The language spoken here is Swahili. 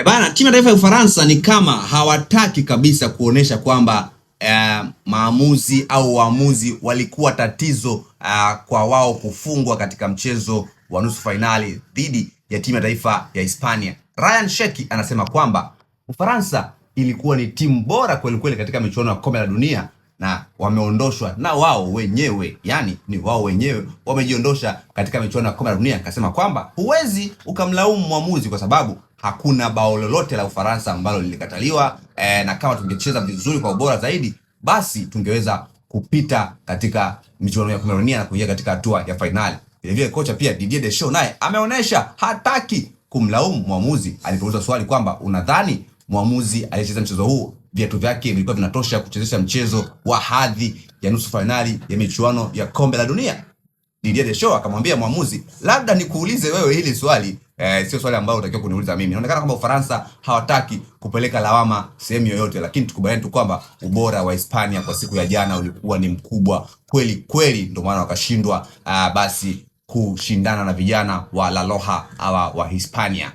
Bana, timu ya taifa ya Ufaransa ni kama hawataki kabisa kuonesha kwamba maamuzi au waamuzi walikuwa tatizo kwa wao kufungwa katika mchezo wa nusu fainali dhidi ya timu ya taifa ya Hispania. Ryan Sheki anasema kwamba Ufaransa ilikuwa ni timu bora kweli kweli katika michuano ya kombe la dunia na wameondoshwa na wao wenyewe, yani ni wao wenyewe wamejiondosha katika michuano ya kombe la dunia. Akasema kwamba huwezi ukamlaumu mwamuzi kwa sababu hakuna bao lolote la Ufaransa ambalo lilikataliwa, na kama tungecheza vizuri kwa ubora zaidi basi tungeweza kupita katika michuano ya kombe la dunia na kuingia katika hatua ya finali. Vile vile kocha pia Didier Deschamps naye ameonesha hataki kumlaumu mwamuzi. Alipoulizwa swali kwamba unadhani mwamuzi aliyecheza mchezo huu viatu vyake vilikuwa vinatosha kuchezesha mchezo wa hadhi ya nusu finali ya michuano ya kombe la dunia, Didier Deschamps akamwambia mwamuzi, labda nikuulize wewe hili swali, sio swali ambalo unatakiwa kuniuliza mimi. Inaonekana kwamba Ufaransa hawataki kupeleka lawama sehemu yoyote, lakini tukubaliane tu kwamba ubora wa Hispania kwa siku ya jana ulikuwa ni mkubwa kweli kweli, ndio maana wakashindwa basi kushindana na vijana wa La Roja wa Hispania.